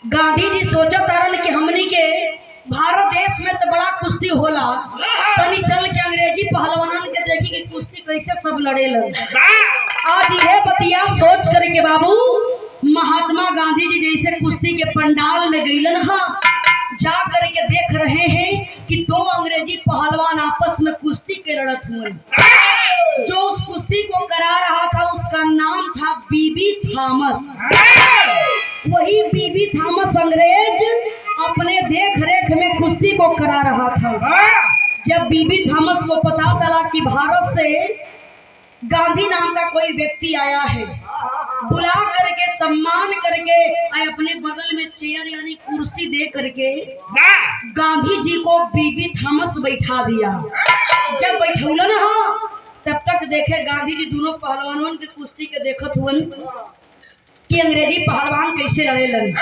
गांधी जी सोचा तारन कि हमनी के भारत देश में तो बड़ा कुश्ती होला, तनी चल के अंग्रेजी पहलवान के देखी कि कुश्ती कैसे सब लड़ेलन। आज ये बतिया सोच करके बाबू महात्मा गांधी जी जैसे कुश्ती के पंडाल में गईलन हा, जा करके देख रहे हैं कि दो अंग्रेजी पहलवान आपस में कुश्ती के लड़त हुए। जो उस कुश्ती को करा रहा था उसका नाम था बीबी थॉमस। वही बीबी थॉमस अंग्रेज अपने देख रेख में कुश्ती को करा रहा था। जब बीबी थॉमस को पता चला कि भारत से गांधी नाम का कोई व्यक्ति आया है, बुला करके सम्मान करके अपने बगल में चेयर यानी कुर्सी दे करके गांधी जी को बीबी थॉमस बैठा दिया। जब बैठौलन हा तब तक देखे गांधी जी दोनों पहलवानों के कुश्ती के देखत हुए कि अंग्रेजी पहलवान कैसे लड़ेलन।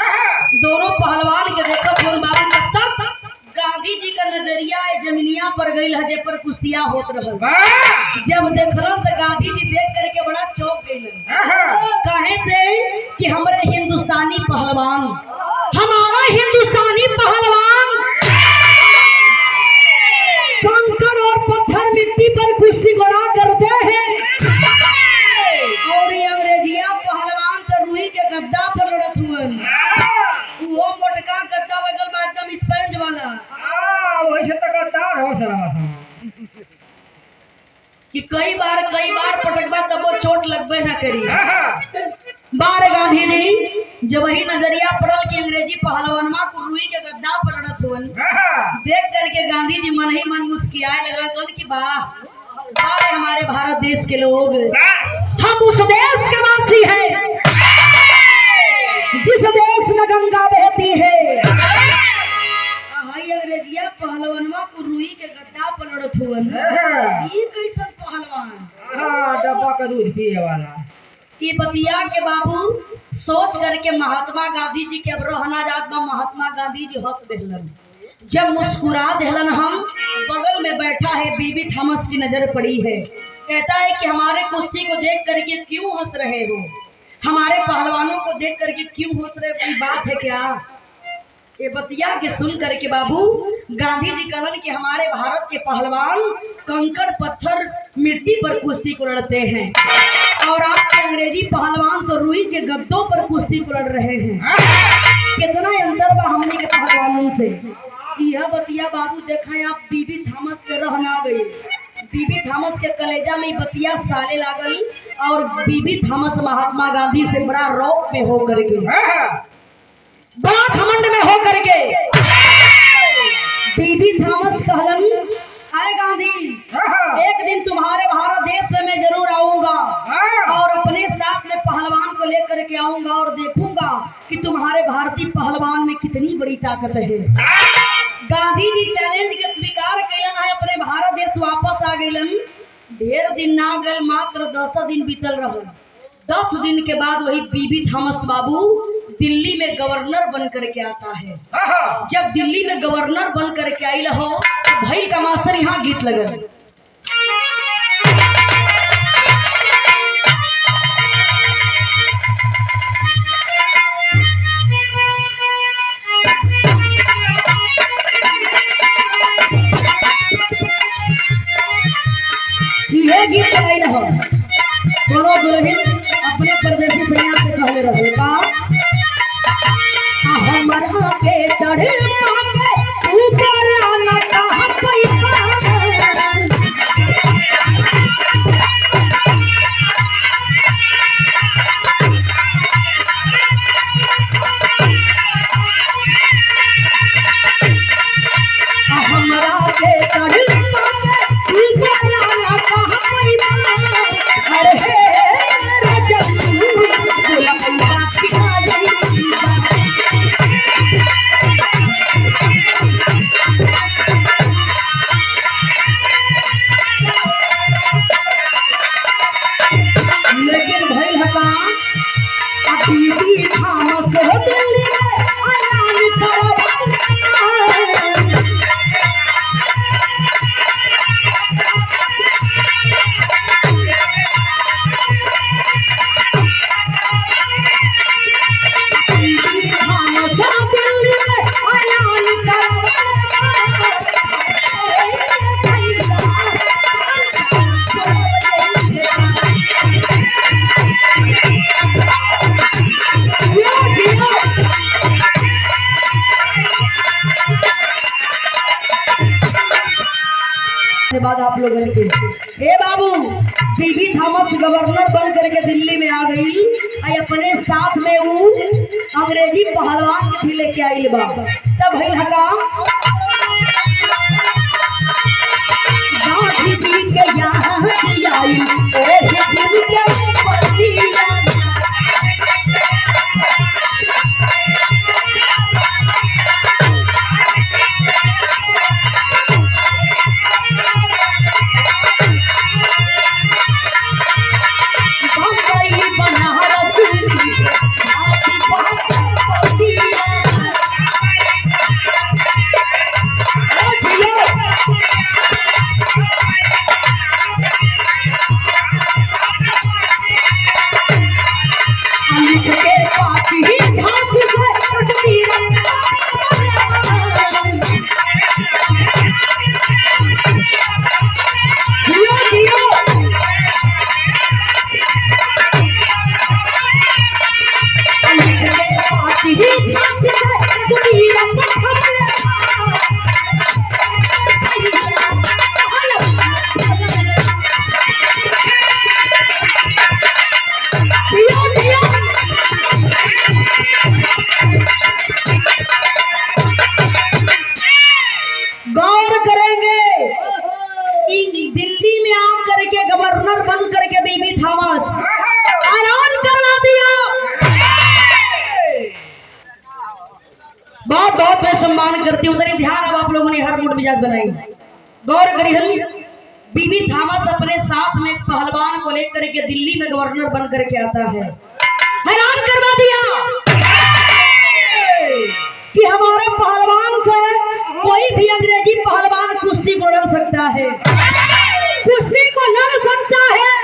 दोनों पहलवान के देखत हुए बाबू। तब तक गांधी जी का नजरिया जमीनिया पर गई है, पर कुश्तियां होत रहल। जब देखलन तो गांधी जी देख करके बड़ा चौंक गईलन। काहे से कि हमारे हिंदुस्तानी पहलवान, हमारा हिंदुस्तानी पहलवान कंकड़ और पत्थर मिट्टी पर कुश्ती घोड़ा करते हैं, और ये अंग्रेजिया पहलवान तो रुई के गद्दा पर लड़त हुए। वो मोटका गद्दा लगल बा एकदम स्पंज वाला। वैसे तो गद्दार हो सरा कि कई बार पटकबा तब वो चोट लगबे ना करी। बार गांधी जी जब वही नजरिया पड़ल कि अंग्रेजी पहलवानमा को रुई के गद्दा पर लड़त हुए, देख करके गांधी जी मन ही मन मुस्कुराए लगा कि वाह हमारे भारत देश के लोग, हम उस देश के वासी हैं जिस देश में गंगा बहती है। अंग्रेजिया पहलवानमा को रुई के गद्दा पर लड़त हुए। ये कैसा पहलवान? डब्बा का दूध पिए वाला। ये बतिया के बाबू सोच करके महात्मा गांधी जी के अब रहना जात बा। महात्मा गांधी जी हंस देहलन। जब मुस्कुरा देहलन, हम बगल में बैठा है बीबी थॉमस की नजर पड़ी है। कहता है कि हमारे कुश्ती को देख करके क्यों हंस रहे हो, हमारे पहलवानों को देख करके क्यों हंस रहे हो, कोई बात है क्या? ये बतिया के सुन करके बाबू गांधी जी कहलन कि हमारे भारत के पहलवान कंकड़ पत्थर मिट्टी पर कुश्ती को लड़ते हैं, और आपके अंग्रेजी पहलवान तो रुई के गद्दों पर कुश्ती को लड़ रहे हैं। कितना अंतर बा हमने के पहलवानों से। यह बतिया बाबू देखा आप बीबी थॉमस के रहना गई। बीबी थॉमस के कलेजा में बतिया साले लागल, और बीबी थॉमस महात्मा गांधी से बड़ा रौब में हो करके, बड़ा घमंड में हो करके बीबी थॉमस कहलन, आए गांधी, एक दिन तुम्हारे भारत देश में मैं जरूर आऊंगा, और अपने साथ में पहलवान को लेकर के आऊंगा, और देखूंगा कि तुम्हारे भारतीय पहलवान में कितनी बड़ी ताकत है। गांधी जी चैलेंज के स्वीकार कैलन है, अपने भारत देश वापस आ गईलन। ढेर दिन ना गए, मात्र 10 दिन बीतल रहल। 10 दिन के बाद वही बीबी थॉमस बाबू दिल्ली में गवर्नर बन करके आता है। जब दिल्ली में गवर्नर बन करके आई हो तो भाई का मास्टर यहाँ गीत लगल। ये गीत लगाई रहो, दोनों दुल्हन अपने परदेसी सैया से कहले रहो का हमर के चढ़े ऊपर आना कहां पैसा बाद आप लोगों के हे बाबू बीबी थॉमस गवर्नर बन करके दिल्ली में आ गई और अपने साथ में वो अंग्रेजी पहलवान के भी लेके आई बा तब भइल हका गांधी जी के यहाँ आई ए दिल के बतिया गौर करेंगे दिल्ली में आ करके गवर्नर बन करके बीबी थॉमस ऐलान करवा दिया बहुत बहुत मैं सम्मान करती हूँ उधर ध्यान अब आप लोगों ने हर मुठ मिजाज बनाई गौर करिए बीबी थॉमस अपने साथ में एक पहलवान को लेकर के दिल्ली में गवर्नर बन करके आता है ऐलान करवा दिया कि हमारे पहलवान से कोई भी अंग्रेजी पहलवान कुश्ती को लड़ सकता है कुश्ती को लड़ सकता है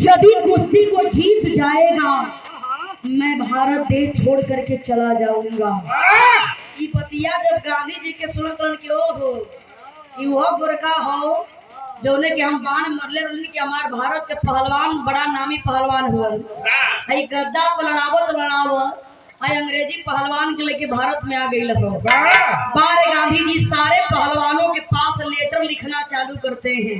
यदि कुश्ती को जीत जाएगा मैं भारत देश छोड़ करके चला जाऊंगा ये बतिया जब गांधी जी के सुनत रहन के ओ हो कि वो गोरखा हो जौने के हम बाण मरले रहन कि हमार भारत के पहलवान बड़ा नामी पहलवान हुआ आई गद्दा को लड़ावो आई अंग्रेजी पहलवान के लेके भारत में आ गई लगो बारे गांधी जी सारे पहलवानों के पास लेटर लिखना चालू करते हैं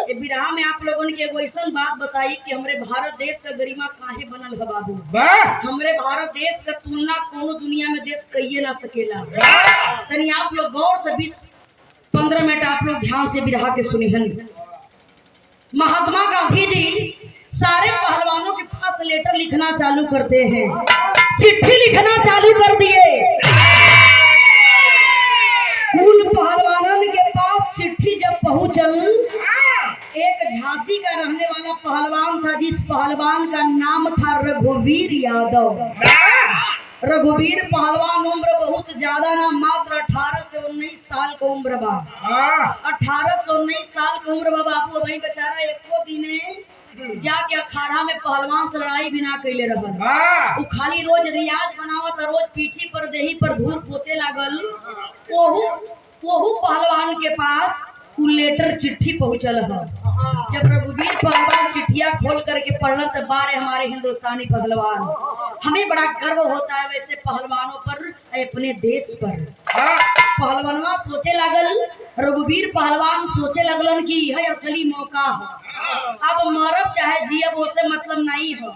ये बिरहा में आप लोगों ने एगो ऐसा बात बताई कि हमरे भारत देश का गरिमा काहे बनल है बाबू हमरे भारत देश का तुलना कोनो दुनिया में देश कहिए ना सकेला तनी आप लोग गौर से 20-15 मिनट आप लोग ध्यान से बिरहा के सुनिहन महात्मा गांधी जी सारे पहलवानों के पास लेटर लिखना चालू करते हैं चिट्ठी लिखना चालू कर दिए उन पहलवानों के पास चिट्ठी जब पहुंचल एक झांसी का रहने वाला पहलवान था जिस पहलवान का नाम था रघुवीर यादव रघुवीर पहलवान उम्र बहुत ज्यादा ना मात्र 18 से 19 साल का उम्र बा 18 से 19 साल का उम्र बा बापू भाई बेचारा एको दिने जाके अखाड़ा में पहलवान से लड़ाई भी ना कैले रहल वो खाली रोज रियाज बनावत रोज पीठी पर देही पर धूल पोते लागल ओहू पहलवान के पास उ लेटर चिट्ठी पहुंचल है जब रघुवीर पहलवान चिट्ठिया खोल करके पढ़ल तो बारे हमारे हिंदुस्तानी पहलवान हमें बड़ा गर्व होता है वैसे पहलवानों पर अपने देश पर पहलवानवा सोचे लागल रघुवीर पहलवान सोचे लगलन कि यह असली मौका है अब मरब चाहे जियब उसे मतलब नहीं हो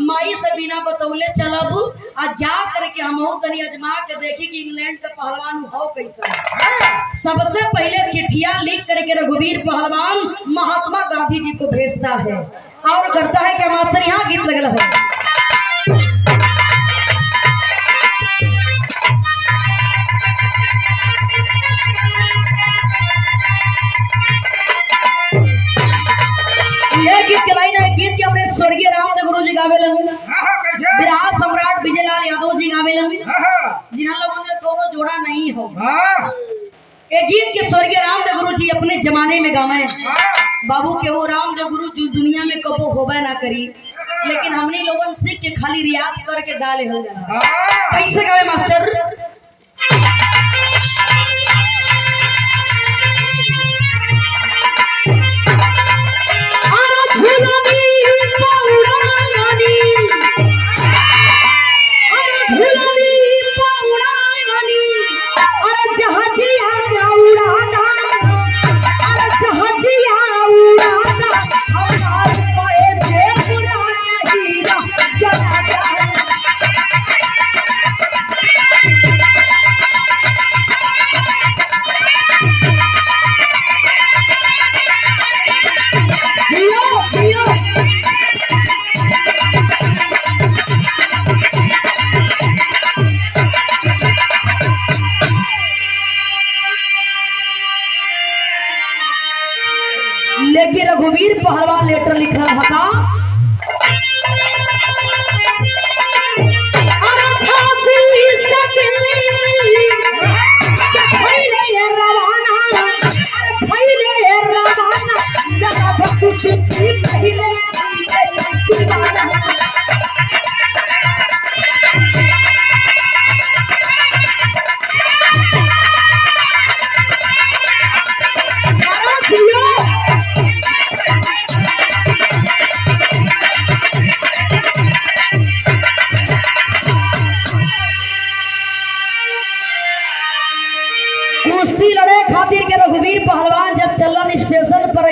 मई से बिना बतौले चलब आ जा करके हम तनी अजमा के देखी कि इंग्लैंड का पहलवान हो कैसा सबसे पहले चिट्ठिया लिख करके रघुवीर पहलवान महात्मा गांधी जी को भेजता है और करता है कि मास्टर यहाँ गीत लगल है ये गीत के लाइन है गीत के अपने स्वर्गीय राम गुरु जी गावेलन बिरहा सम्राट विजयलाल यादव जी गावेलन जिन्हां लोगों ने दोनों जोड़ा नहीं हो ये गीत के स्वर्गीय राम गुरु जी अपने जमाने में गावे बाबू के वो राम गुरु जो दुनिया में कबो होबे ना करी लेकिन हमने लोगन सीख के खाली रियाज करके गा ले हो जाला कैसे गावे मास्टर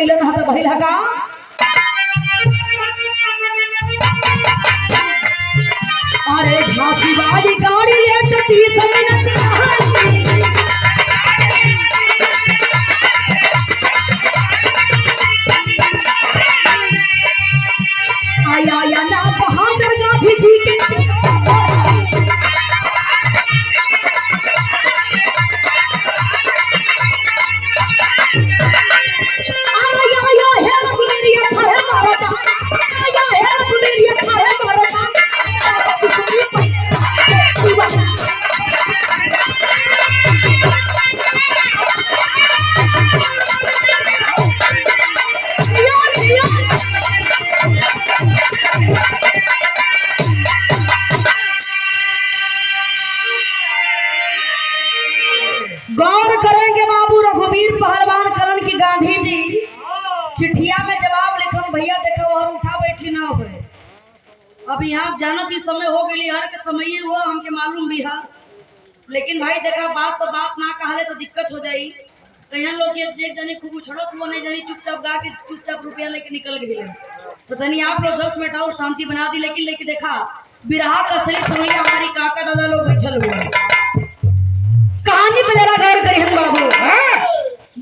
कैलन ह त भइल ह का अरे झांसी वाली गाड़ी ले 30 मिनट आया या ना बहादुर गांधी जी के गौर करेंगे बाबू रघुवीर पहलवान कलन की गांधी जी चिट्ठिया में जवाब लिखल भैया देखो और उठा बैठी ना हो अब यहाँ जानो की समय हो गई हर के समय ही हुआ हमके मालूम भी है लेकिन भाई देखा बात तो बात ना कहा तो दिक्कत हो जाई कहीं लोग एक जने खूब उछड़त हुआ नहीं जानी चुपचाप गा के चुपचाप रुपया लेके निकल गए तो धनी आप लोग 10 मिनट और शांति बना दी लेकिन देखा बिरहा का असली सुनैया हमारी काका दादा लोग बैठल हुए कहानी पे जरा गौर करिए बाबू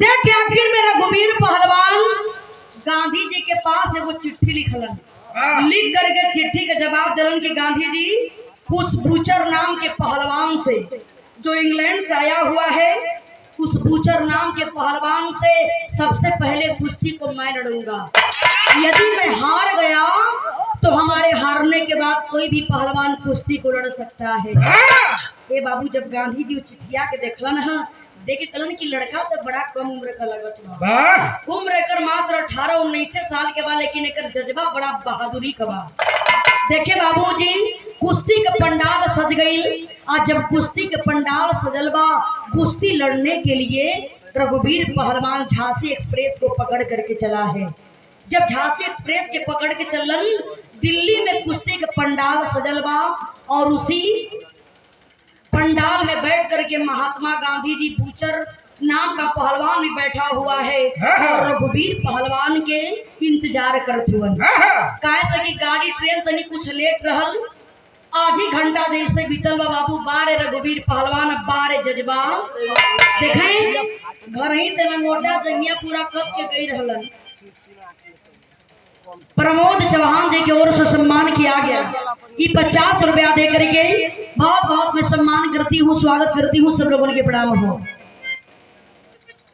देख के आखिर में रघुवीर पहलवान गांधी जी के पास एगो चिट्ठी लिखलन लिख करके चिट्ठी का जवाब दिलन कि गांधी जी उस बूचर नाम के पहलवान से जो इंग्लैंड से आया हुआ है उस बूचर नाम के पहलवान से सबसे पहले कुश्ती को मैं लड़ूंगा यदि मैं हार गया तो हमारे हारने के बाद कोई भी पहलवान कुश्ती को लड़ सकता है ए बाबू जब गांधी जी चिट्ठिया के देखलन है देखे कलन की लड़का तो बड़ा कम उम्र का लगत बा उम्र एकर मात्र 18-19 साल के बा लेकिन एकर जज्बा बड़ा बहादुरी का बा देखे बाबूजी कुश्ती के पंडाल सज गई आज जब कुश्ती के पंडाल सजल बा कुश्ती लड़ने के लिए रघुवीर पहलवान झांसी एक्सप्रेस को पकड़ करके चला है जब झांसी एक्सप्रेस के पकड़ के चलन दिल्ली में कुश्ती के पंडाल सजल बा और उसी पंडाल में बैठ करके महात्मा गांधी जी बूचर नाम का पहलवान भी बैठा हुआ है और रघुवीर पहलवान के इंतजार करते हुए कैसे कि गाड़ी ट्रेन तनी कुछ लेट रहल आधी घंटा जैसे बीतल बा बाबू बारे रघुवीर पहलवान बारे जज्बा देखें घर ही से लंगोटा जंगिया पूरा कस के गई रहलन प्रमोद चौहान जी की ओर से सम्मान किया गया ये 50 रुपया दे करके बहुत बहुत मैं सम्मान करती हूँ स्वागत करती हूँ सब लोगों के प्रणाम हो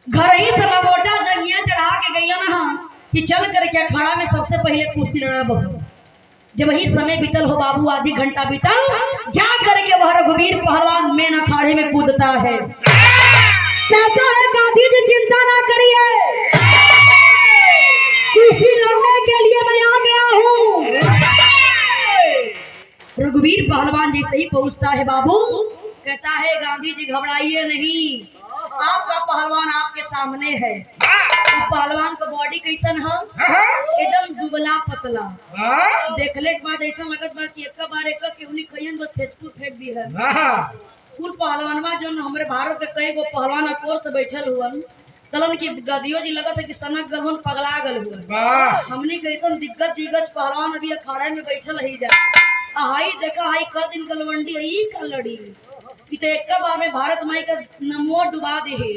घर ही से लंगोटा जंगिया चढ़ा के गई ना कि चल करके अखाड़ा में सबसे पहले कुश्ती लड़ा बहु जब वही समय बीतल हो बाबू आधी घंटा बीतल जा करके वह रघुवीर पहलवान मेन अखाड़े में कूदता है कहता है गांधी जी चिंता ना करिए कुश्ती लड़ने के लिए मैं आ गया हूँ रघुवीर पहलवान जैसे ही पहुंचता है बाबू कहता है गांधी जी घबराइए नहीं आपका पहलवान आपके सामने है पहलवान का बॉडी कैसन है एकदम दुबला पतला देखले के बाद ऐसा लगत बा कि एक बार एक केहनी खयन बस फेसबुक फेंक दी है कुल पहलवानवा जो हमारे भारत के कई गो पहलवान अकोर से बैठल हुआ कलन की गदियो जी लगत है कि सनक गलवन पगला गल हुआ हमने कैसन दिग्गज दिग्गज पहलवान अभी अखाड़े में बैठल ही जा हाई देखा हाई क दिन कलवंडी है का लड़ी तो एक बार में भारत माई का नमो डुबा दे है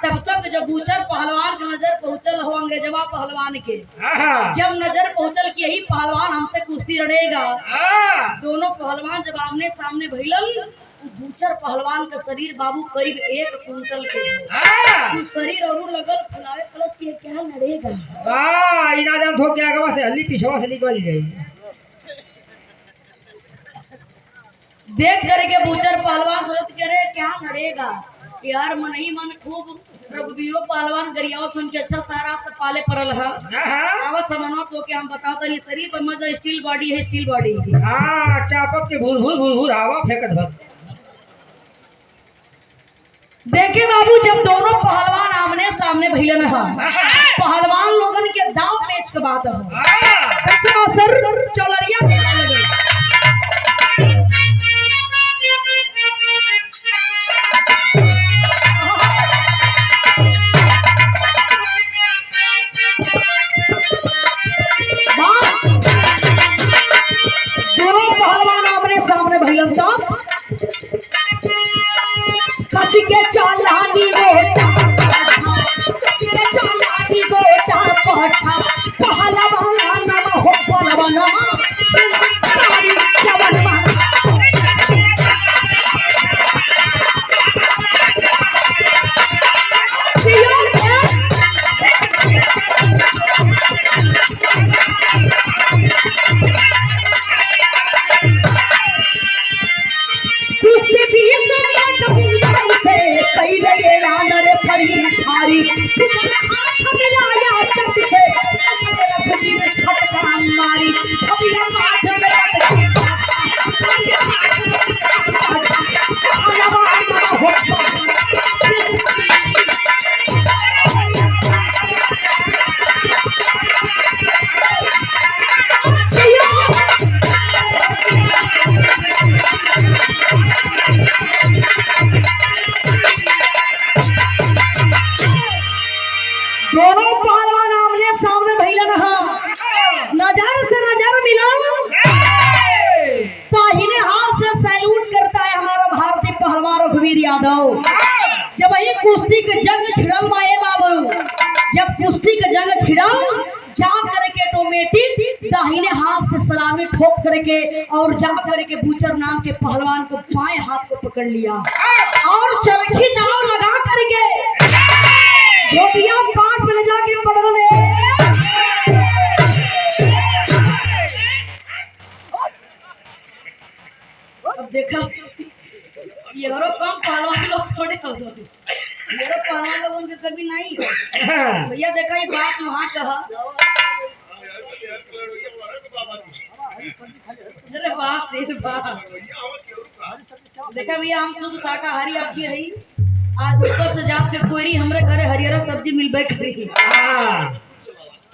तब तक जब बूचर पहलवान के नजर पहुंचल हो अंग्रेजवा पहलवान के जब नजर पहुंचल कि यही पहलवान हमसे कुश्ती लड़ेगा दोनों पहलवान जब आमने सामने भइलन बूचर पहलवान का शरीर बाबू करीब 1 कुंटल के शरीर और लगल फुलावे प्लस के क्या लड़ेगा इनादम ठोक के आगे से हल्ली पिछवा से निकल जाएगी देख करके बूचर पहलवान सोचत करे क्या लड़ेगा यार मन ही मन खूब रघुवीरो पहलवान गरियाओ सुन के अच्छा सारा तो पाले परल है आवाज समझो तो कि हम बताओ तो ये शरीर पर मजा स्टील बॉडी है स्टील बॉडी हां चापक के भूर भूर भूर भूर हवा फेंकत भर देखे बाबू जब दोनों पहलवान आमने सामने भइलन है पहलवान लोगन के दांव पेच के बात है कैसे सर चौलरिया देने लगे भैया साहब कच के चालानी गोटा चालानी गोटा पठा पहलवान नम हो पहलवान सारी जवान दोनों पहलवान आमने सामने भैया रहा नजर से नजर मिला दाहिने हाथ से सैल्यूट करता है हमारा भारतीय पहलवान रघुवीर यादव। जब वही कुश्ती के जंग छिड़ल माए बाबू जब कुश्ती का जंग छिड़ल जा करके ऑटोमेटिक दाहिने हाथ से सलामी ठोक करके और जा करके बूचर नाम के पहलवान को बाएं हाथ को पकड़ लिया और चरखी दाव लगा करके धोबिया पाट में ले जाके पकड़ ले। अब देखा ये कम पहलवान लोग थोड़े हो ये पहलवान लोग उनके कभी नहीं हो भैया देखा ये बात वहाँ कहा अरे वाह शेर वाह देखा भैया हम शुद्ध शाकाहारी आपकी रही आज ऊपर से जात के कोई हमरे घरे हरियर सब्जी मिलबे करी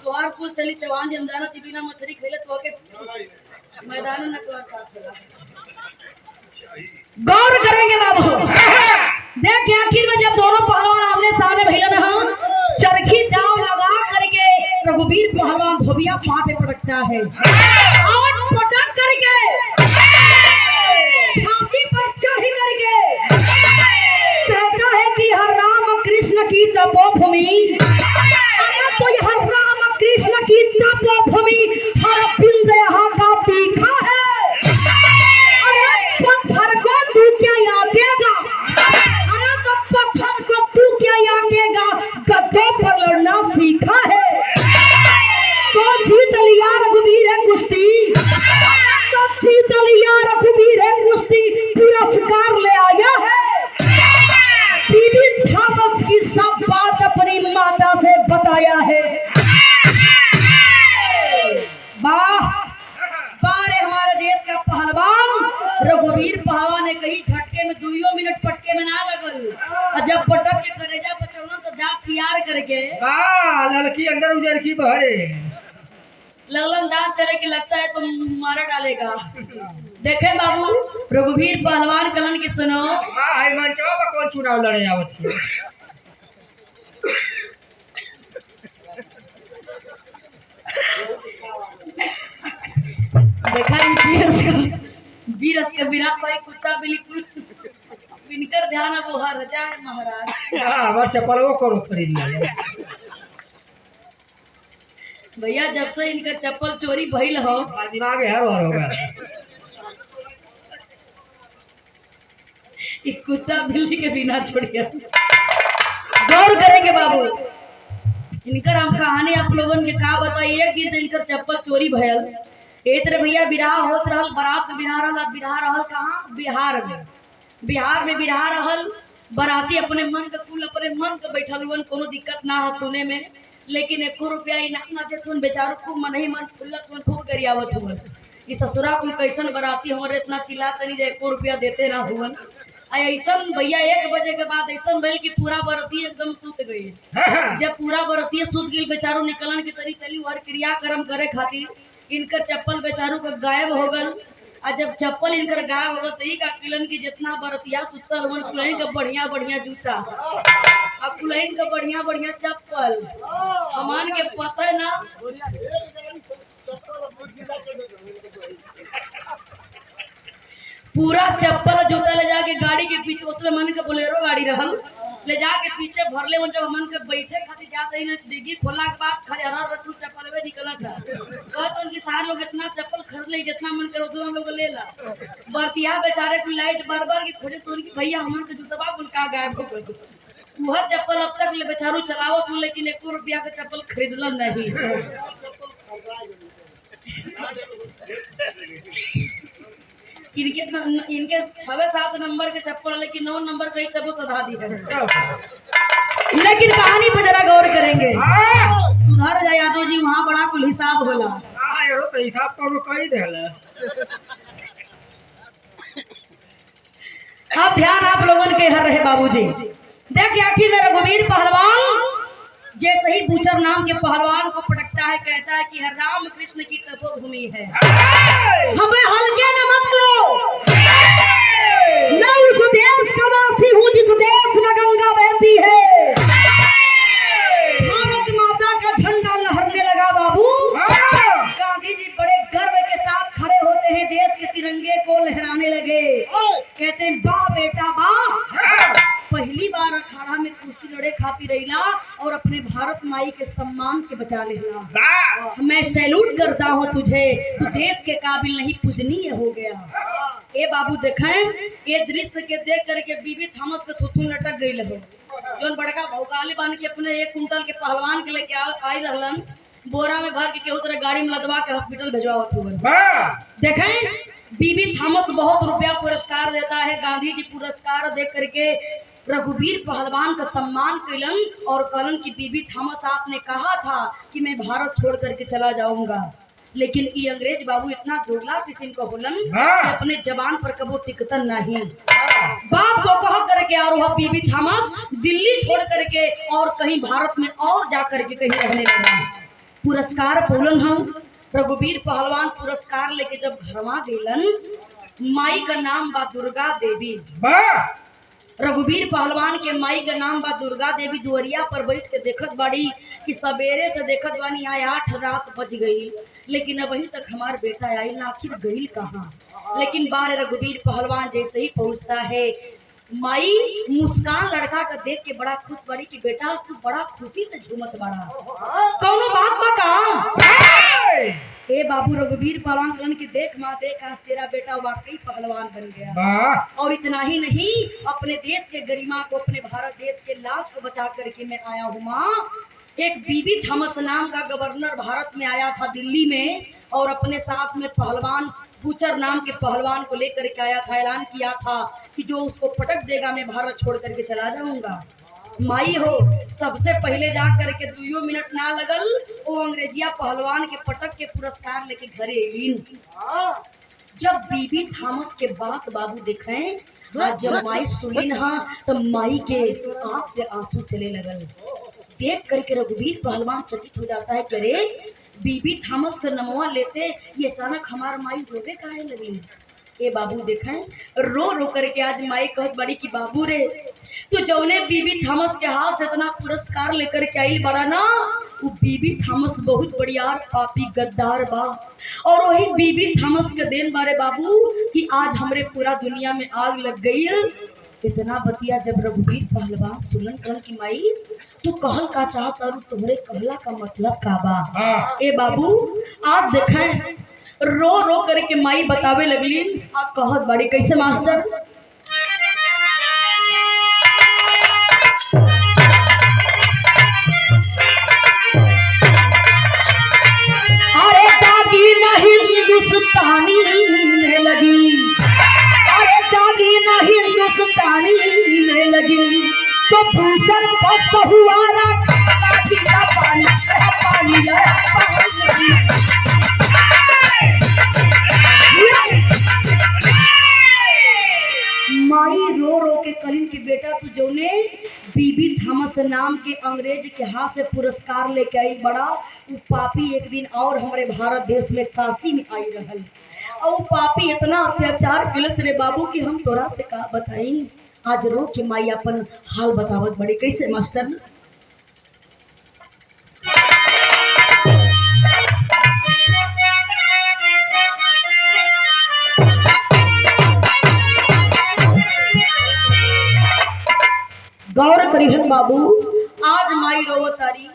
तो और कुल चली चवान जमदाना ती बिना मछली खेले तो के मैदान न तो साथ गौर करेंगे बाबू देख आखिर में जब दोनों पहलवान आमने सामने भैया ना चरखी दाव लगा करके रघुवीर पहलवान धोबिया पाट पे पटकता है और पटक करके छाती पर चढ़ करके कहता है कि हर राम कृष्ण की तपोभूमि तो यह राम कृष्ण की तपोभूमि हर बिंद यहाँ का तीखा है। अरे पत्थर को तू क्या यादेगा अरे तो पत्थर को तू क्या यादेगा गद्दों पर लड़ना सीखा है तो जीत लिया रघुवीर है कुश्ती तो जीत लिया रघुवीर है कुश्ती पुरस्कार ले आया है। बीबी थामस की सब बात अपनी माता से बताया है। वाह बारे हमारे देश का पहलवान रघुवीर पहलवान ने कही झटके में 2 मिनट पटके में ना लगल और जब पटक के करेजा पर चढ़ना तो दांत छियार करके लड़की अंदर उधर की बहरे लगलन दांत चढ़े के लगता है तो मारा डालेगा। देखे बाबू रघुवीर पहलवान कलन की सुनो कौन चुनाव लड़े आवत देखा वीरस का विराट भाई कुत्ता बिल्कुल इनकर ध्यान अब हर जाए महाराज चप्पल वो करो खरीद लिया भैया जब से इनका चप्पल चोरी भइल हो दिमाग है होगा एक कुत्ता बिल्ली के बिना छोड़ गया। गौर करेंगे बाबू इनकर हम कहानी आप लोगों के का बताइए कि इनकर चप्पल चोरी भयल एक तरह भैया बिरहा होत रहल बारात में बिरहा रहल कहाँ बिहार में बिरहा रहल बाराती अपने मन के कुल अपने मन के बैठल हुन कोनो दिक्कत ना है सुने में लेकिन 1 रुपया इनाम ना देथुन बेचारो खूब मन ही मन खुल्लत हुन खूब गरियावत हुन कि ससुरा कुल कैसन बाराती हमरे इतना चिल्ला तनी जे 1 रुपया देते ना हुन ऐसा भैया 1 बजे के बाद ऐसा भइल कि पूरा बरती एकदम सूत गई। जब पूरा बरती सूत गई बेचारो निकलन की तरी चली हर क्रियाक्रम करे खातिर इनकर चप्पल बेचारू का गायब हो गल और जब चप्पल इनकर गायब हो गल तो का किलन की जितना बरतिया सुतल हुन कुलैन का बढ़िया जूता और कुलैन का बढ़िया चप्पल हमान के पता ना पूरा चप्पल जूता ले जाके गाड़ी के पीछे, उसमें मन के बोलेरो गाड़ी रहल, ले जाके पीछे भरले। उन जब मन के बैठे खातिर जाते ही डिग्गी खोलना के बाद खाली हरा रटू चप्पल में निकला था। कहत उनकी सारे लोग इतना चप्पल खरीद ले जितना मन करे उतना लोग ले ला। बरतिया बेचारे को लाइट बार बार की खोजे तो उनकी भैया हमन के जूतवा कुल का गायब हो गए। वह चप्पल अब तक ले बेचारू चलावत, लेकिन 1 रुपया का चप्पल खरीदल नहीं। इनके 6-7 नंबर के चप्पल, लेकिन 9 नंबर कहीं तब सधा दी है। लेकिन कहानी पे जरा गौर करेंगे, सुधर जाए यादव जी, वहाँ बड़ा कुल हिसाब होला। तो हिसाब तो कही देला। अब ध्यान आप लोगों के हर रहे बाबूजी। देख आखिर में रघुवीर पहलवान जैसे ही बूचर नाम के पहलवान को पटकता है, कहता है कि राम कृष्ण की तपोभूमि है, हमें हल्के में मत लो। मैं उस देश का वासी हूँ जिस देश में गंगा बहती है। भारत माता का झंडा लहरने लगा बाबू। गांधी जी बड़े गर्व के साथ खड़े होते हैं, देश के तिरंगे को लहराने लगे। कहते हैं वाह बेटा वाह, पहली बार अखाड़ा में कुश्ती लड़े खाती रहीला और अपने भारत माई के सम्मान के बचा लेना। मैं सैल्यूट करता हूँ तुझे, तू देश के काबिल नहीं पूजनीय हो गया। ए बाबू देखें, ये दृश्य के देख करके बीबी थॉमस के थुथुन लटक गई लगे। जो बड़का भौकाली बांध के अपने 1 कुंटल के पहलवान के लेके आई रहलन, बोरा में भर के केहू तरह गाड़ी में लदवा के हॉस्पिटल भेजवावत हुए। देखें, बीबी थॉमस बहुत रुपया पुरस्कार देता है। गांधी जी पुरस्कार दे करके रघुवीर पहलवान का सम्मान कैलन और कहलन कि बीबी थॉमस आपने कहा था कि मैं भारत छोड़ करके चला जाऊंगा, लेकिन ये अंग्रेज बाबू इतना दुर्ला किस्म का होलन कि अपने जवान पर कबो टिकतन नहीं। बाप को कह करके और वह बीबी थॉमस दिल्ली छोड़ करके और कहीं भारत में और जा करके कहीं रहने लगा। पुरस्कार बोलन हम रघुवीर पहलवान पुरस्कार लेके जब घरवा गेलन, माई का नाम बा दुर्गा देवी। रघुवीर पहलवान के माई का नाम बा दुर्गा देवी। दुआरिया पर बैठ के देखत बाड़ी कि सवेरे से देखत बानी आए 8 रात बज गई, लेकिन अभी तक हमार बेटा आई ना, आखिर गई कहाँ। लेकिन बार रघुवीर पहलवान जैसे ही पहुंचता है, माई मुस्कान लड़का का देख के बड़ा खुश बड़ी कि बेटा तू बड़ा खुशी से झूमत बड़ा, कौनो बात बा का? ए बाबू रघुवीर पहलवान कहलन कि देख माँ देख, आज तेरा बेटा वाकई पहलवान बन गया। और इतना ही नहीं, अपने देश के गरिमा को, अपने भारत देश के लाश को बचा करके मैं आया हूँ माँ। एक बीबी थॉमस नाम का गवर्नर भारत में आया था दिल्ली में, और अपने साथ में पहलवान बूचर नाम के पहलवान को लेकर के आया था। ऐलान किया था कि जो उसको पटक देगा मैं भारत छोड़ करके चला जाऊंगा। माई हो, सबसे पहले जा करके 2 मिनट ना लगल, वो अंग्रेजिया पहलवान के पटक के पुरस्कार लेके घरे आईन। जब बीबी थॉमस के बात बाबू देखें, आज जब माई सुनी ना तो माई के आंख से आंसू चले लगल। देख करके रघुवीर पहलवान चकित हो जाता है, करे बीबी थॉमस का नमवा लेते ये अचानक हमार माई रोबे काहे लगी। ए बाबू देखें, रो रो करके आज माई कहत बड़ी कि बाबू रे, तो जौने बीबी थॉमस के हाथ से इतना पुरस्कार लेकर के आई बड़ा ना, वो बीबी थॉमस बहुत बढ़िया पापी गद्दार बा। और वही बीबी थॉमस के देन बारे बाबू कि आज हमरे पूरा दुनिया में आग लग गई। इतना बतिया जब रघुवीर पहलवान सुनन कहन की माई तू कहल का चाहत और तुम्हारे कहला का मतलब का बा। ए बाबू आप देखें, रो रो करके माई बतावे लगली। आप कहत बड़ी कैसे मास्टर? अरे दागी नहीं हिंदुस्तानी में लगी, अरे दागी नहीं हिंदुस्तानी में लगी, तो भूचर पस्त हुआ पानी पानी माई रो रो के करीन की बेटा तू जौने बीबी थॉमस नाम के अंग्रेज के हाथ से पुरस्कार लेके आई बड़ा, वो पापी एक दिन और हमारे भारत देश में काशी में आई रहल। और पापी इतना अत्याचार किलस रे बाबू कि हम तोरा से का बताई। आज रो के माई अपन हाल बतावत बड़ी कैसे मास्टर? करी हन बाबू, आज माई रोवो तारी।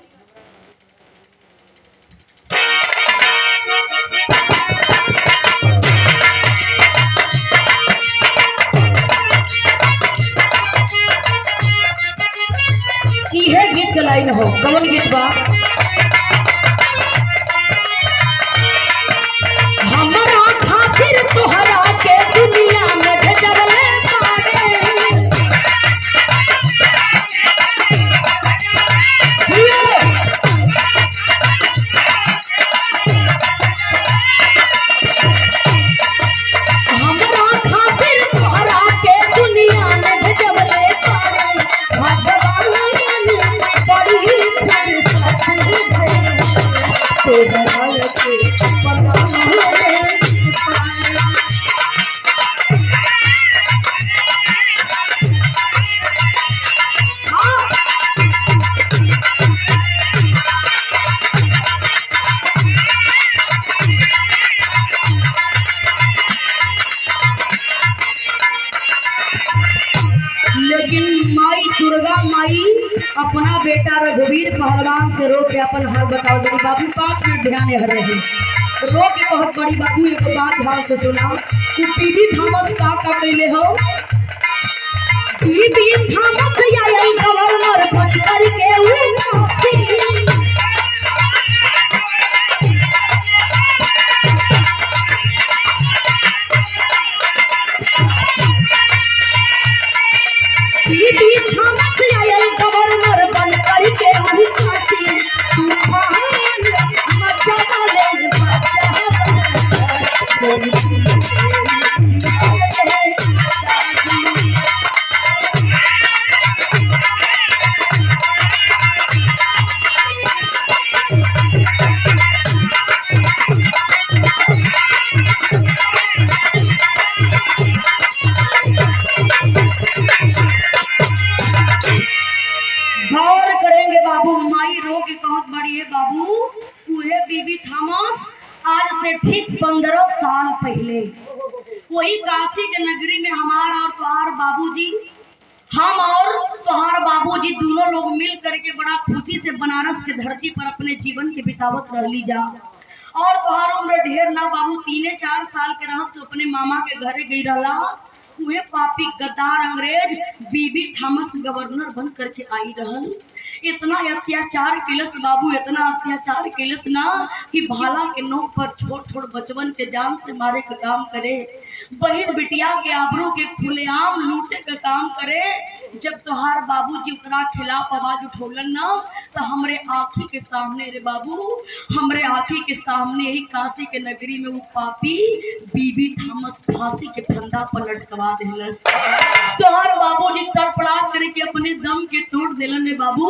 इहे गीत के लाइन हो, कौन गीत बा? हमरा खातिर तोहरा के दुनिया में भेजवले लेकिन माई दुर्गा माई अपना बेटा रघुवीर पहलवान से रो के अपन हाल बताओ बड़ी बाबू। 5 मिनट ध्यान है रहे रो के बहुत बड़ी बाबू एक बात ध्यान से सुना। पीबी थॉमस का कैले हो? पीबी थॉमस आयल गवर्नर बन करके गवर्नर बन करके गौर करेंगे बाबू। माई रो के बहुत बड़ी है बाबू। उहे बीबी थॉमस आज से ठीक 15 साल पहले वही काशी के नगरी में हमारा और तुम्हार बाबूजी, हम और तुम्हार बाबूजी दोनों लोग मिल करके बड़ा खुशी से बनारस के धरती पर अपने जीवन के बितावत रह ली जा। और तुम्हार उम्र ढेर ना बाबू, 3-4 साल के रह तो अपने मामा के घरे गई रहा। उहे पापी गद्दार अंग्रेज बीबी थॉमस गवर्नर बन करके आई रहल। इतना अत्याचार किलस बाबू, इतना अत्याचार किलस ना कि भाला के नोक पर छोट बचवन के जान से मारे का काम करे, बहन बिटिया के आबरू के खुलेआम लूटे का काम करे। जब तोहार बाबूजी उतना खिलाफ आवाज उठौलन ना तो हमरे आँखी के सामने रे बाबू, हमरे आँखी के सामने ही काशी के नगरी में वो पापी बीबी थॉमस फांसी के फंदा पर लटकवा देलस। तोहार बाबूजी तड़पड़ा करके अपने दम के तोड़ देलन रे बाबू।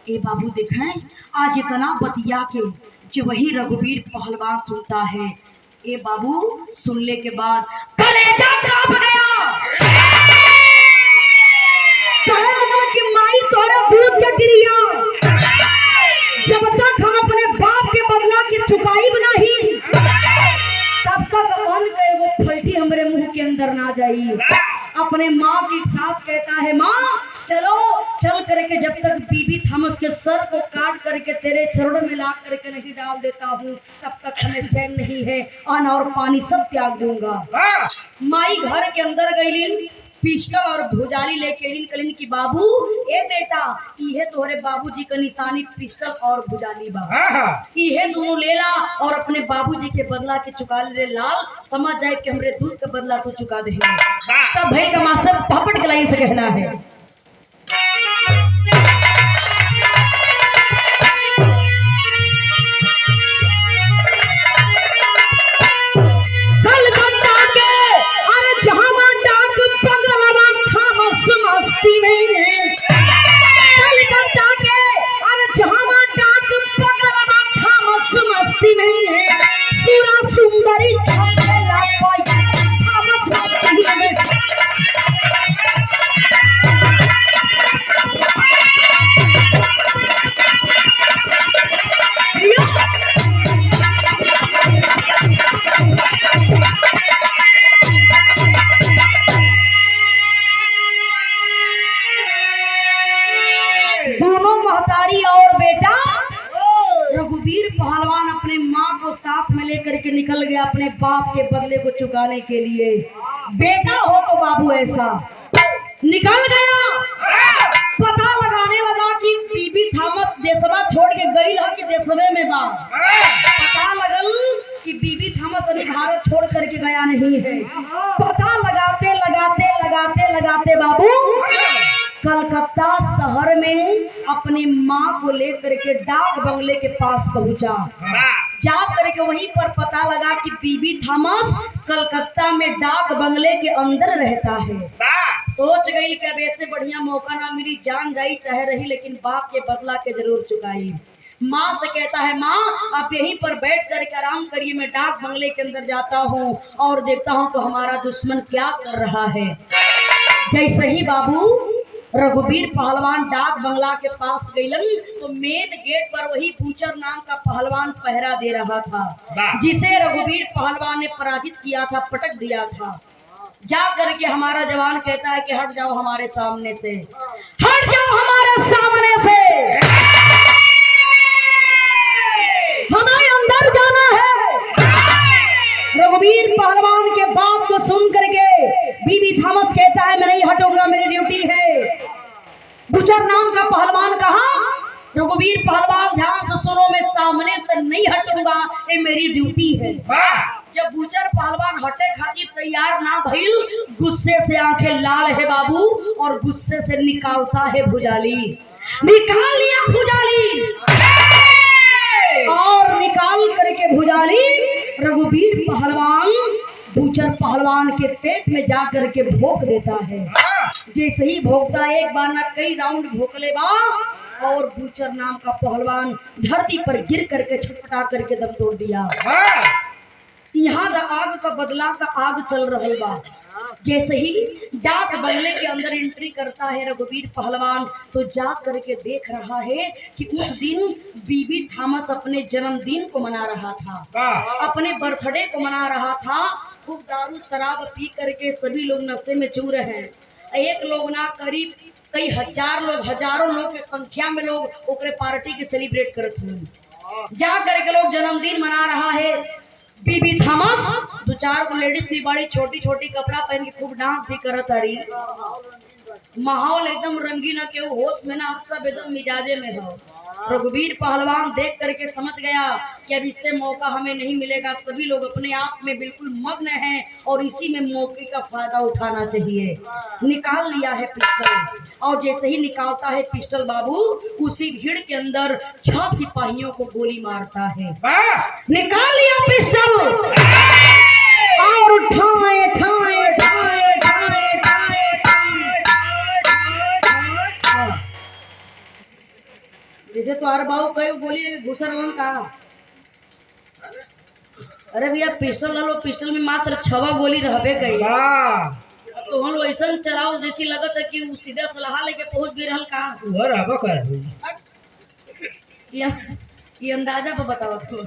ए बाबू देखें आज इतना बतिया के जो वही रघुवीर पहलवान सुनता है। ए बाबू सुनने के बाद कलेजा कांप गया। कि माई तोरा दूध के गिरिया, जब तक हम अपने बाप के बदला की चुकाई नहीं तब तक मन के वो फलटी हमरे मुंह के अंदर ना जाई। अपने माँ के साथ कहता है माँ चलो चल करके जब तक बीबी थॉमस के सर को काट करके तेरे चरणों में ला करके नहीं डाल देता हूँ तब तक हमें चैन नहीं है, अन्न और पानी सब त्याग दूंगा। माई घर के अंदर गईलीन, पिस्टल और भुजाली लेके कलिन की बाबू ए बेटा इहे तोहरे बाबूजी का निशानी पिस्टल और भुजाली बा, इहे दोनों ले ला और अपने बाबूजी के बदला के चुका ले लाल। समझ जाए कि हमरे दूध का बदला तो चुका दे। तब भाई का मास्टर पापड़ के लाइन से कहना है सुंदरी के निकल गया अपने बाप के बदले को चुकाने के लिए। बेटा हो तो बाबू ऐसा निकल गया, पता लगाने लगा कि बीबी थॉमस देशवा छोड़ के गई है कि देशवे में बा। पता लगल कि बीबी थॉमस अभी भारत छोड़ करके गया नहीं है। पता लगाते लगाते लगाते लगाते बाबू कलकत्ता शहर में अपनी माँ को लेकर के डाक बंगले के पास पहुंचा। जा करके वहीं पर पता लगा कि बीबी थॉमस कलकत्ता में डाक बंगले के अंदर रहता है। सोच गई कि अब ऐसे बढ़िया मौका ना मिली, जान जाई चाहे रही, लेकिन बाप के बदला के जरूर चुकाई। माँ से कहता है, माँ आप यहीं पर बैठ करके आराम करिए, मैं डाक बंगले के अंदर जाता हूँ और देखता हूँ तो हमारा दुश्मन क्या कर रहा है। जैसे ही बाबू रघुवीर पहलवान डाक बंगला के पास गईलन तो मेन गेट पर वही बूचर नाम का पहलवान पहरा दे रहा था, जिसे रघुवीर पहलवान ने पराजित किया था, पटक दिया था। जा करके हमारा जवान कहता है कि हट जाओ हमारे सामने से, हट जाओ हमारे सामने से, हमें अंदर जाना है। रघुवीर पहलवान के बात को सुन करके बीबी थॉमस कहता है, मैं नहीं हटूंगा, मेरी ड्यूटी है। बुचर नाम का पहलवान कहा, रघुवीर पहलवान ध्यान से सुनो, मैं सामने से नहीं हटूंगा, ये मेरी ड्यूटी है। जब बुचर पहलवान हटे खातिर तैयार ना भइल, गुस्से से आंखें लाल है बाबू और गुस्से से निकालता है भुजाली। निकाल लिया भुजाली और निकाल करके भुजाली रघुवीर पहलवान बूचर पहलवान के पेट में जा करके भोंक देता है। जैसे ही भोंकता, एक बार ना कई राउंड भोंकले बा और बूचर नाम का पहलवान धरती पर गिर करके छटपटा करके दम तोड़ दिया। यहाँ आग का बदला का आग चल रहा बा। जैसे ही डाक बंगले के अंदर एंट्री करता है रघुवीर पहलवान तो जा करके देख रहा है कि उस दिन बीबी थॉमस अपने जन्मदिन को मना रहा था, अपने बर्थडे को मना रहा था। खूब दारू शराब पी करके सभी लोग नशे में चूर हैं। एक लोग ना करीब कई हजार लोग, हजारों लोग की संख्या में लोग ओकरे पार्टी के सेलिब्रेट करत हुए। जा करके लोग जन्मदिन मना रहा है। बीबी थॉमस दो चार को लेडीज भी बड़ी छोटी छोटी कपड़ा पहन के खूब डांस भी करत रही। माहौल एकदम रंगीन है, केहू होश में ना, सब एकदम मिजाजे में हो। रघुवीर पहलवान देख करके समझ गया कि अब इससे मौका हमें नहीं मिलेगा। सभी लोग अपने आप में बिल्कुल मग्न हैं और इसी में मौके का फायदा उठाना चाहिए। निकाल लिया है पिस्टल और जैसे ही निकालता है पिस्टल बाबू, उसी भीड़ के अंदर 6 सिपाहियों को गोली मारता है। निकाल लिया पिस्टल और उठाए ठाए ठाए ठाए ठाए जैसे तो हर बाबू कई गोली घुसर का। अरे भैया पिस्टल लो, पिस्टल में मात्र 6 गोली रहबे गई। तो हम वैसा चलाओ जैसी लगत है कि सीधा सलाह लेके पहुंच गई रहल का। ये अंदाजा पर बताओ तो।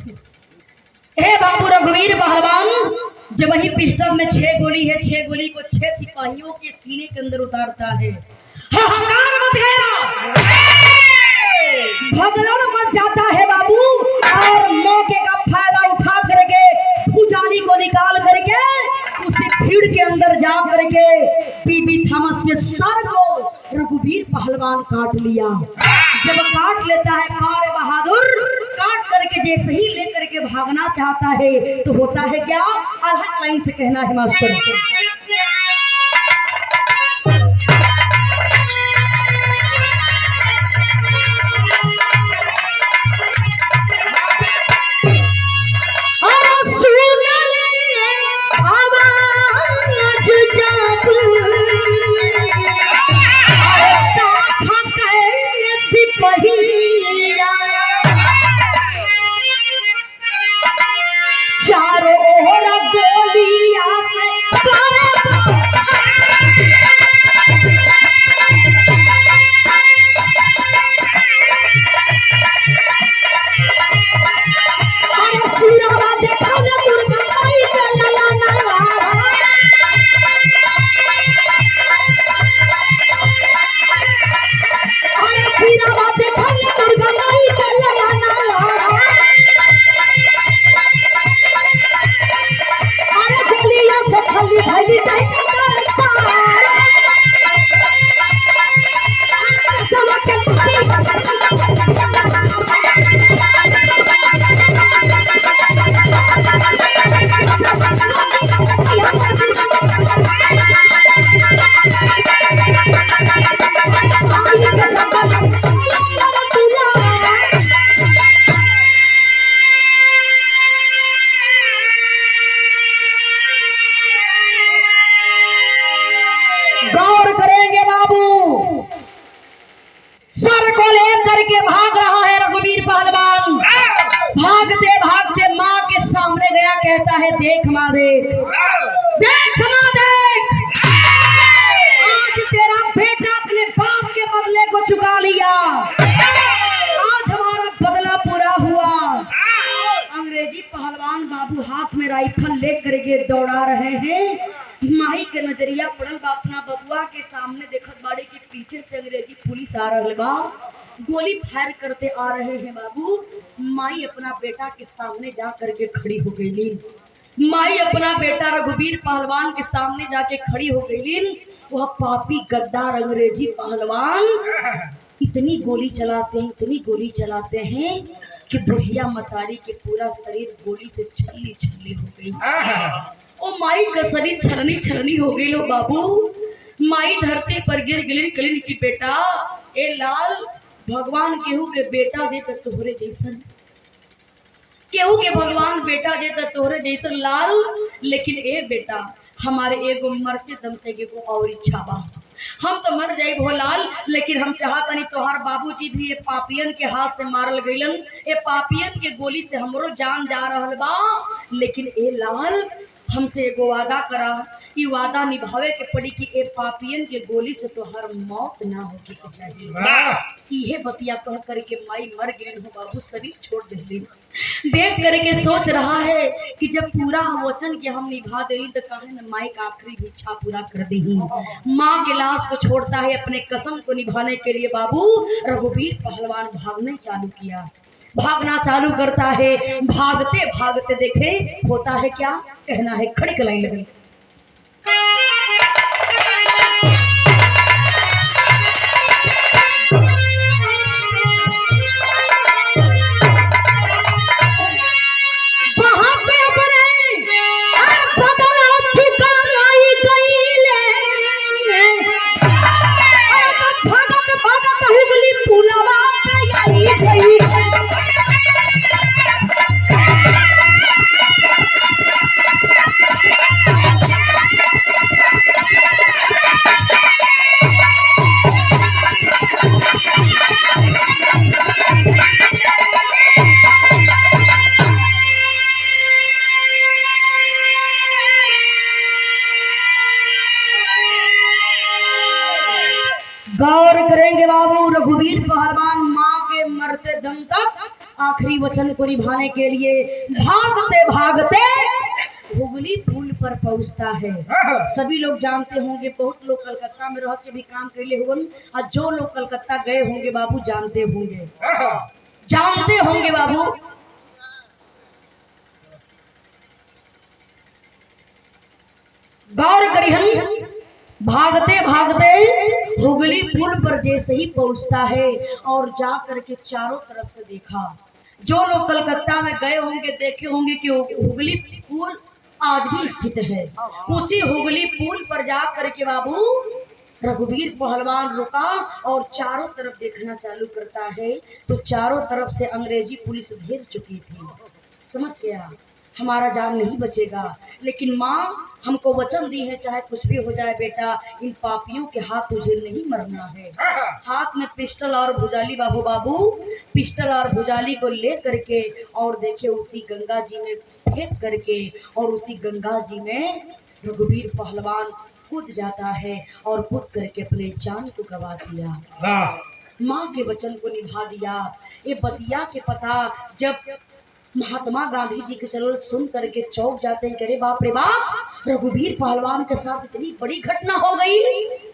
हे बाबू रघुवीर पहलवान जब वही पिस्टल में 6 गोली है, 6 गोली को 6 सिपाहियों के सीने के अंदर उतारता है। हाहाकार मच गया, भगदड़ मच जाता है बाबू और मौके का फायदा उठा करके भुजाली को निकाल करके उसी भीड़ के अंदर जा करके बीबी थॉमस के सर को रघुवीर पहलवान काट लिया। जब काट लेता है मारे बहादुर, काट करके जैसे ही लेकर के भागना चाहता है तो होता है क्या, अलग लाइन से कहना है मास्टर। चारों ओर गोलियां से कहता है देख माँ देख, देख माँ देख, आज तेरा बेटा अपने बाप के बदले को चुका लिया, आज हमारा बदला पूरा हुआ। अंग्रेजी पहलवान बाबू हाथ में राइफल लेकर के दौड़ा रहे हैं। माई के नजरिया पड़ल बा अपना बबुआ के सामने, देखत बाड़े के पीछे से अंग्रेजी पुलिस आ रहल बा, गोली फायर करते आ रहे हैं बाबू। माई अपना बेटा के सामने जा करके खड़ी हो गई। माई अपना बेटा रघुवीर पहलवान के सामने जाके खड़ी हो गई। वह पापी गद्दार अंग्रेजी पहलवान इतनी गोली चलाते हैं, इतनी गोली चलाते हैं कि बुढ़िया मतारी के पूरा शरीर गोली से छलनी छलनी हो गई। ओ माई का शरीर छलनी छलनी हो गई लो बाबू। माई धरती पर गिर गिर कलिन की बेटा ए लाल, भगवान केहू के बेटा दे तो तोहरे जैसन, केहू के भगवान बेटा दे तो तोहरे जैसन लाल, लेकिन ए बेटा हमारे एगो मरते दम से एगो और इच्छा बा। हम तो मर जाए भो लाल, लेकिन हम चाहता नहीं तोहार बाबूजी भी ये पापियन के हाथ से मारल गईलन, ए पापियन के गोली से हमरो जान जा रहल बा। लेकिन ए लाल हमसे एगो वादा करा, ई वादा निभावे के पड़ी कि ए पापियन के गोली से तो हर मौत ना होके के चाहिए। इहे बतिया कह करके माई मर गई हो बाबू, शरीर छोड़ देली। देख करके सोच रहा है कि जब पूरा वचन के हम निभा देली तो काहे न माई का आखिरी इच्छा पूरा कर देही। माँ के लाश को छोड़ता है अपने कसम को निभाने के लिए बाबू। रघुवीर पहलवान भागने चालू किया, भागना चालू करता है। भागते भागते देखे होता है क्या, कहना है खड़ी कलाई लगी। वहां पे अपने बदला चुका लाई गई, भगत भगत हुगली पुलवा पे आई गई। गौर करेंगे बाबू, रघुवीर पहलवान माँ के मरते दम तक आखिरी वचन को निभाने के लिए भागते भागते हुगली पुल पर पहुंचता है। सभी लोग जानते होंगे, बहुत लोग कलकत्ता में रह के भी काम कर ले हुए, और जो लोग कलकत्ता गए होंगे बाबू जानते होंगे, जानते होंगे बाबू। गौर करिए, भागते भागते हुगली पुल पर जैसे ही पहुंचता है और जा करके चारों तरफ से देखा, जो लोग कलकत्ता में गए होंगे देखे होंगे कि हुगली पुल आज भी स्थित है। उसी हुगली पुल पर जा करके बाबू रघुवीर पहलवान रुका और चारों तरफ देखना चालू करता है। तो चारों तरफ से अंग्रेजी पुलिस घेर चुकी थी। समझ गया हमारा जान नहीं बचेगा, लेकिन माँ हमको वचन दी है चाहे कुछ भी हो जाए बेटा, इन पापियों के हाथ तुझे नहीं मरना है। हाथ में पिस्टल और भुजाली बाबू बाबू पिस्टल और भुजाली को ले करके और देखे उसी गंगा जी में फेंक करके, और उसी गंगा जी में रघुवीर पहलवान कूद जाता है और कूद करके अपने जान को गवा दिया। माँ के वचन को निभा दिया। ये बतिया के पता जब महात्मा गांधी जी के चलो सुन करके चौंक जाते हैं, अरे बाप रे बाप, रघुवीर पहलवान के साथ इतनी बड़ी घटना हो गई।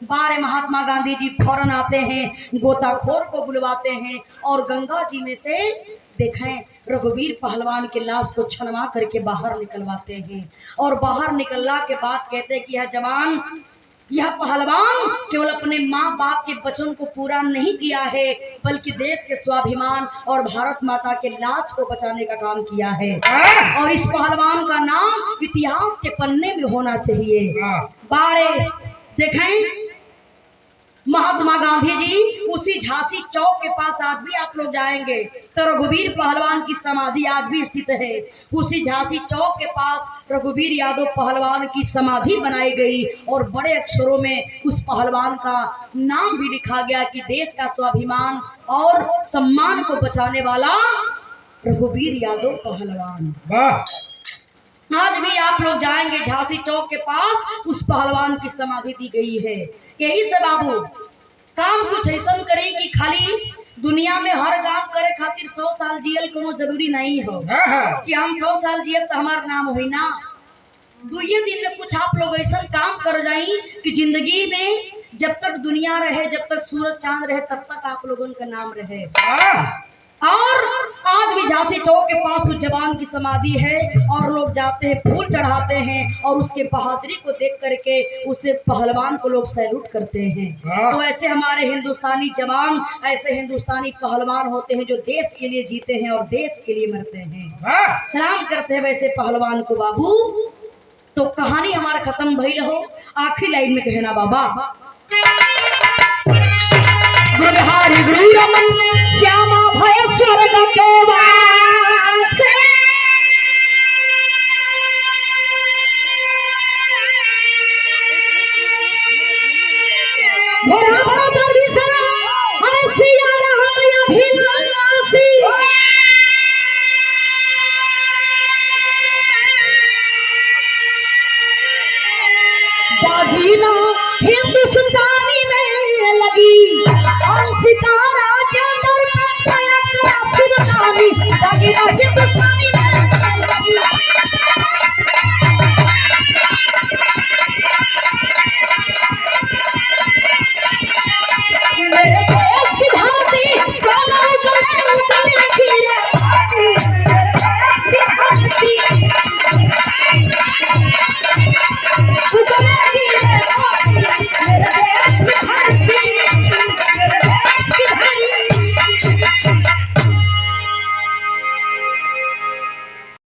बारे महात्मा गांधी जी फौरन आते हैं, गोताखोर को बुलवाते हैं और गंगा जी में से देखें रघुवीर पहलवान के लाश को छनवा करके बाहर निकलवाते हैं। और बाहर निकलने के बाद कहते हैं कि यह जवान, यह पहलवान केवल अपने माँ बाप के वचन को पूरा नहीं किया है, बल्कि देश के स्वाभिमान और भारत माता के लाज को बचाने का काम किया है। और इस पहलवान का नाम इतिहास के पन्ने में होना चाहिए। बारे देखें महात्मा गांधी जी उसी झांसी चौक के पास आज भी आप लोग जाएंगे तो रघुवीर पहलवान की समाधि आज भी स्थित है। उसी झांसी चौक के पास रघुवीर यादव पहलवान की समाधि बनाई गई और बड़े अक्षरों में उस पहलवान का नाम भी लिखा गया कि देश का स्वाभिमान और सम्मान को बचाने वाला रघुवीर यादव पहलवान। आज भी आप लोग जाएंगे झांसी चौक के पास, उस पहलवान की समाधि दी गई है। यही से बाबू काम कुछ ऐसा करे कि खाली दुनिया में हर काम करे खातिर 100 साल जियल कोनो जरूरी नहीं हो कि हम 100 साल जियल तो हमार नाम हुई ना। 2 दिन में कुछ आप लोग ऐसा काम कर जाई कि जिंदगी में जब तक दुनिया रहे, जब तक सूरज चांद रहे, तब तक आप लोगों का नाम रहे। और आज भी झांसी चौक के पास उस जवान की समाधि है और लोग जाते हैं, फूल चढ़ाते हैं और उसके बहादुरी को देख करके उसे पहलवान को लोग सैल्यूट करते हैं। तो ऐसे हमारे हिंदुस्तानी जवान, ऐसे हिंदुस्तानी पहलवान होते हैं जो देश के लिए जीते हैं और देश के लिए मरते हैं। सलाम करते हैं वैसे पहलवान को बाबू। तो कहानी हमारा खत्म भइल हो, आखिरी लाइन में कहना बाबा, गुरहारी गुरु रमन श्यामा भय स्वर्ग के वास, भोला भोला दर्विशरा हर सिया रहमया भिलासी, बागीना हिंदुस्तानी में लगी और सितारा के अंदर बागीना हिंदुस्तानी में लगी। मेरे देश की धरती सोना उजले उजले खीरे, उजले खीरे मेरे